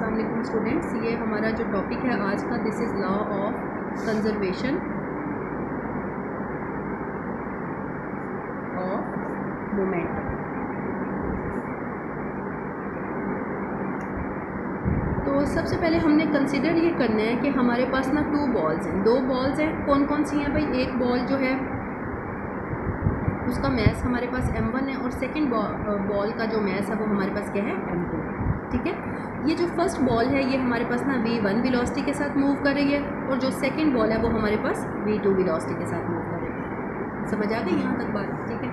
अस्सलाम वालेकुम स्टूडेंट्स, ये हमारा जो टॉपिक है आज का, this is law of conservation of momentum. तो सबसे पहले हमने कंसिडर ये करना है कि हमारे पास ना दो बॉल्स हैं। कौन कौन सी हैं भाई? एक बॉल जो है उसका मैस हमारे पास m1 है और सेकंड बॉल का जो मैस है वो हमारे पास क्या है, m2। ठीक है, ये जो फर्स्ट बॉल है ये हमारे पास ना v1 वेलोसिटी के साथ मूव कर रही है और जो सेकंड बॉल है वो हमारे पास v2 वेलोसिटी के साथ मूव कर रही है। समझ आ गई यहाँ तक बात? ठीक है,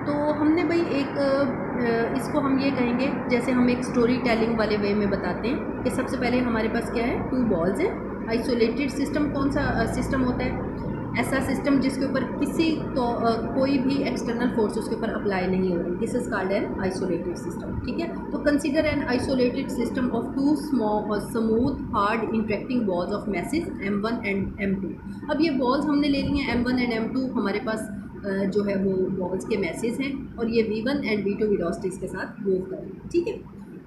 तो हमने भाई एक इसको हम ये कहेंगे, जैसे हम एक स्टोरी टेलिंग वाले वे में बताते हैं कि सबसे पहले हमारे पास क्या है, टू बॉल्स हैं। आइसोलेटेड सिस्टम कौन सा सिस्टम होता है? ऐसा सिस्टम जिसके ऊपर किसी तो कोई भी एक्सटर्नल फोर्स उसके ऊपर अप्लाई नहीं हो रही। This is called an isolated system. ठीक है, तो consider an isolated system of two smooth hard interacting balls of masses m1 and m2। अब ये बॉल्स हमने ले ली हैं m1 एंड m2, हमारे पास जो है वो बॉल्स के मैसेज हैं और ये v1 एंड v2 वेलोसिटीज़ के साथ मूव कर रही है। ठीक है,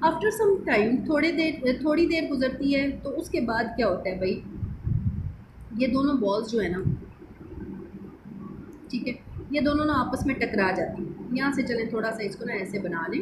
आफ्टर सम टाइम थोड़ी देर गुजरती है तो उसके बाद क्या होता है भाई, ये दोनों बॉल्स जो है ना, ठीक है, ये दोनों ना आपस में टकरा जाती हैं। यहाँ से चलें थोड़ा सा इसको ना ऐसे बना लें।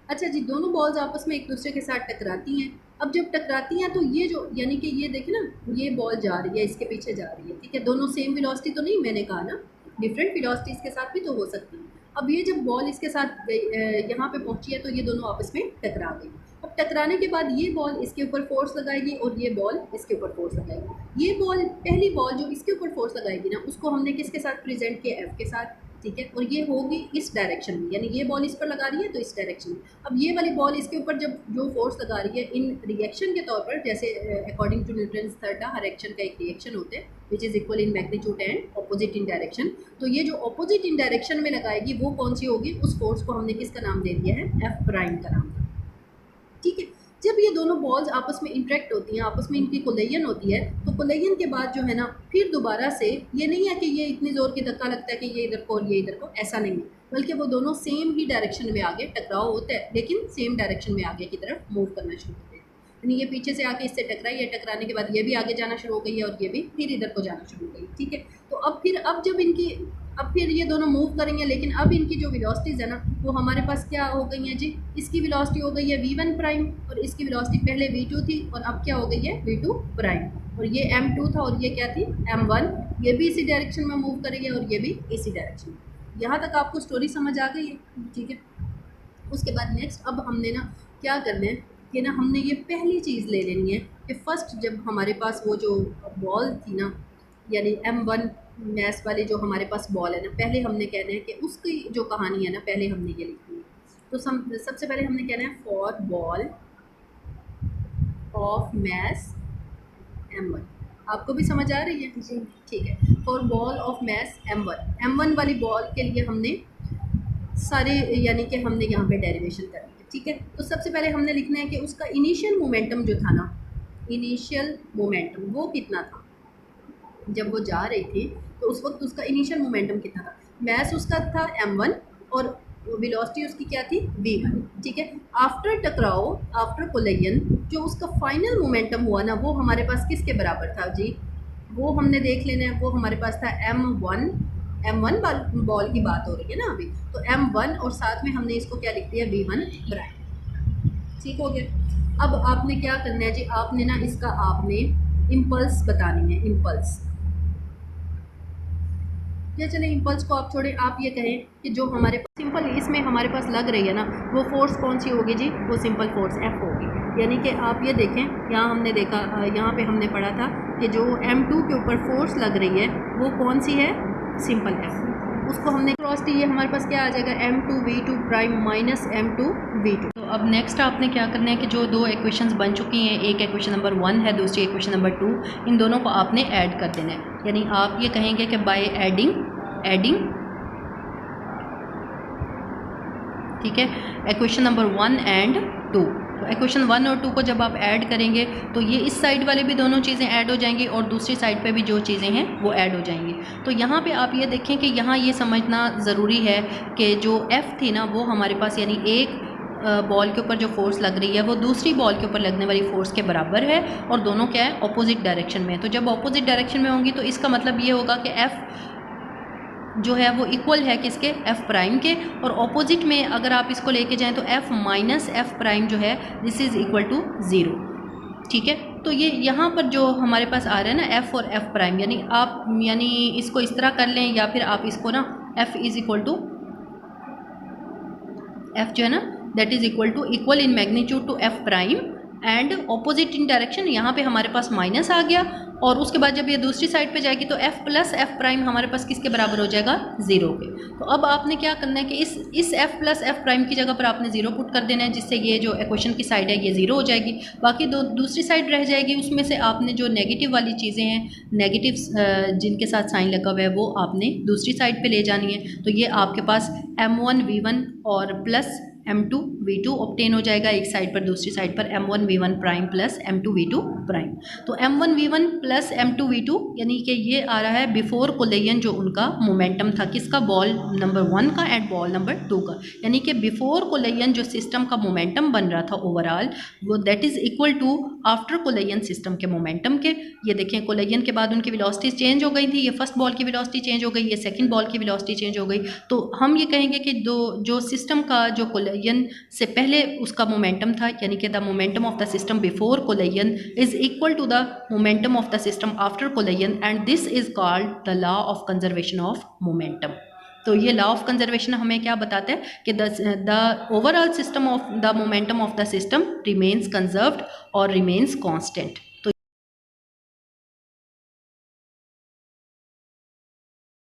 अच्छा जी, दोनों बॉल्स आपस में एक दूसरे के साथ टकराती हैं। अब जब टकराती हैं तो ये जो, यानी कि ये देखें ना, ये बॉल जा रही है, इसके पीछे जा रही है। ठीक है, दोनों सेम वेलोसिटी तो नहीं, मैंने कहा ना डिफरेंट वेलोसिटीज़ के साथ भी तो हो सकती है। अब ये जब बॉल इसके साथ यहाँ पे पहुँची है तो ये दोनों आपस में टकरा गई। अब टकराने के बाद ये बॉल इसके ऊपर फोर्स लगाएगी और ये बॉल इसके ऊपर फोर्स लगाएगी। ये बॉल, पहली बॉल जो इसके ऊपर फोर्स लगाएगी ना, उसको हमने किसके साथ प्रेजेंट किया, एफ के साथ। ठीक है, और ये होगी इस डायरेक्शन में, यानी ये बॉल इस पर लगा रही है तो इस डायरेक्शन में। अब ये वाली बॉल इसके ऊपर जब जो फोर्स लगा रही है, इन रिएक्शन के तौर पर, जैसे according to Newton's third law, हर एक्शन का एक रिएक्शन होता है which is equal in magnitude and opposite in direction. तो ये जो ऑपोजिट इन डायरेक्शन में लगाएगी वो कौन सी होगी, उस फोर्स को हमने किसका नाम दे दिया है, एफ प्राइम का नाम। ठीक है, जब ये दोनों बॉल्स आपस में इंटरेक्ट होती हैं, आपस में इनकी कोलिजन होती है, तो कोलिजन के बाद जो है ना, फिर दोबारा से ये नहीं है कि ये इतनी ज़ोर की धक्का लगता है कि ये इधर को और ये इधर को, ऐसा नहीं है, बल्कि वो दोनों सेम ही डायरेक्शन में आगे टकराव होता है, लेकिन सेम डायरेक्शन में आगे की तरफ मूव करना शुरू करते हैं। यानी ये पीछे से आके इससे टकराई है, टकराने के बाद ये भी आगे जाना शुरू हो गई है और ये भी फिर इधर को जाना शुरू हो गई। ठीक है, तो अब जब इनकी, अब फिर ये दोनों मूव करेंगे, लेकिन अब इनकी जो वेलोसिटीज़ है ना, वो हमारे पास क्या हो गई है जी, इसकी वेलोसिटी हो गई है v1 प्राइम और इसकी वेलोसिटी पहले v2 थी और अब क्या हो गई है, v2 प्राइम। और ये m2 था और ये क्या थी, m1। ये भी इसी डायरेक्शन में मूव करेंगे और ये भी इसी डायरेक्शन में। यहाँ तक आपको स्टोरी समझ आ गई है? ठीक है, उसके बाद नेक्स्ट अब हमने ना क्या करना है कि ना, हमने ये पहली चीज़ ले लेनी है कि फर्स्ट जब हमारे पास वो जो बॉल थी ना, यानी m1 मैस वाली जो हमारे पास बॉल है ना, पहले हमने कहना है कि उसकी जो कहानी है ना, पहले हमने ये लिखनी है। तो सबसे पहले हमने कहना है for ball of mass m1। आपको भी समझ आ रही है जी? ठीक है, for ball of mass m1 वाली बॉल के लिए हमने सारे, यानी कि हमने यहाँ पे डेरिवेशन करनी है। ठीक है, तो सबसे पहले हमने लिखना है कि उसका इनिशियल मोमेंटम जो था ना, इनिशियल मोमेंटम वो कितना था जब वो जा रही थी, तो उस वक्त उसका इनिशियल मोमेंटम कितना था। मैस उसका था m1 और वेलोसिटी उसकी क्या थी, v1। ठीक है, आफ्टर टकराओ, आफ्टर कोलिजन, जो उसका फाइनल मोमेंटम हुआ ना, वो हमारे पास किसके बराबर था जी, वो हमने देख लेना है। वो हमारे पास था m1 बॉल की बात हो रही है ना अभी, तो m1 और साथ में हमने इसको क्या लिख दिया, v1 प्राइम। ठीक हो गया। अब आपने क्या करना है जी, आपने ना इसका आपने इम्पल्स बतानी है, इम्पल्स। या चले इम्पल्स को आप छोड़े, आप ये कहें कि जो हमारे पास सिंपल इसमें हमारे पास लग रही है ना, वो फोर्स कौन सी होगी जी, वो सिंपल फोर्स F होगी। यानी कि आप ये देखें, यहाँ हमने देखा, यहाँ पे हमने पढ़ा था कि जो m2 के ऊपर फोर्स लग रही है वो कौन सी है, सिंपल F। उसको हमने क्रॉस टी, ये हमारे पास क्या आ जाएगा, m2 v2 prime minus m2 v2। तो अब नेक्स्ट आपने क्या करना है कि जो दो इक्वेशंस बन चुकी हैं, एक इक्वेशन नंबर 1 है, दूसरी इक्वेशन नंबर 2, इन दोनों को आपने ऐड कर देना है। यानी आप ये कहेंगे कि बाय एडिंग, ठीक है, इक्वेशन नंबर 1 एंड 2, तो इक्वेशन 1 और 2 को जब आप ऐड करेंगे तो ये इस साइड वाले भी दोनों चीज़ें ऐड हो जाएंगी और दूसरी साइड पे भी जो चीज़ें हैं वो ऐड हो जाएंगी। तो यहाँ पे आप ये देखें कि यहाँ ये समझना ज़रूरी है कि जो F थी ना वो हमारे पास यानी एक बॉल के ऊपर जो फोर्स लग रही है वो दूसरी बॉल के ऊपर लगने वाली फोर्स के बराबर है और दोनों क्या है, ऑपोजिट डायरेक्शन में। तो जब ऑपोजिट डायरेक्शन में होंगी तो इसका मतलब ये होगा कि F जो है वो इक्वल है किसके, F प्राइम के। और ऑपोजिट में अगर आप इसको लेके जाएं तो F माइनस F प्राइम जो है दिस इज़ इक्वल टू 0। ठीक है, तो ये यहाँ पर जो हमारे पास आ रहा है ना F और F प्राइम, यानी आप इसको इस तरह कर लें या फिर आप इसको ना F is equal to F जो है ना that is equal in magnitude to F prime and opposite in direction. यहाँ पे हमारे पास माइनस आ गया और उसके बाद जब ये दूसरी साइड पे जाएगी तो F प्लस F प्राइम हमारे पास किसके बराबर हो जाएगा, 0 के। तो अब आपने क्या करना है कि इस F प्लस F प्राइम की जगह पर आपने 0 पुट कर देना है, जिससे ये जो इक्वेशन की साइड है ये 0 हो जाएगी। बाकी दूसरी साइड रह जाएगी, उसमें से आपने जो नेगेटिव वाली चीज़ें हैं, नेगेटिव जिनके साथ साइन लगा हुआ है वो आपने दूसरी साइड पर ले जानी है। तो ये आपके पास M1V1 और प्लस M2V2 ऑब्टेन हो जाएगा एक साइड पर, दूसरी साइड पर M1V1 prime plus M2V2 prime. तो M1V1 प्लस M2V2 यानी कि ये आ रहा है बिफोर कोलिजन जो उनका मोमेंटम था, किसका, बॉल नंबर 1 का एंड बॉल नंबर 2 का। यानी कि बिफोर कोलिजन जो सिस्टम का मोमेंटम बन रहा था ओवरऑल वो that is equal to after collision system के मोमेंटम के। ये देखें कोलिजन के बाद उनकी वेलोसिटी चेंज हो गई थी, ये फर्स्ट बॉल की वेलोसिटी चेंज हो गई, ये सेकेंड बॉल की वेलोसिटी चेंज हो गई। तो हम ये कहेंगे कि जो सिस्टम का जो कोलिजन से पहले उसका मोमेंटम था, यानी कि the momentum of the system before collision is equal to the momentum of the system after collision and this is called the law of conservation of momentum. तो ये लॉ ऑफ कंजर्वेशन हमें क्या बताता है कि the overall system of the momentum of the system remains conserved और remains constant.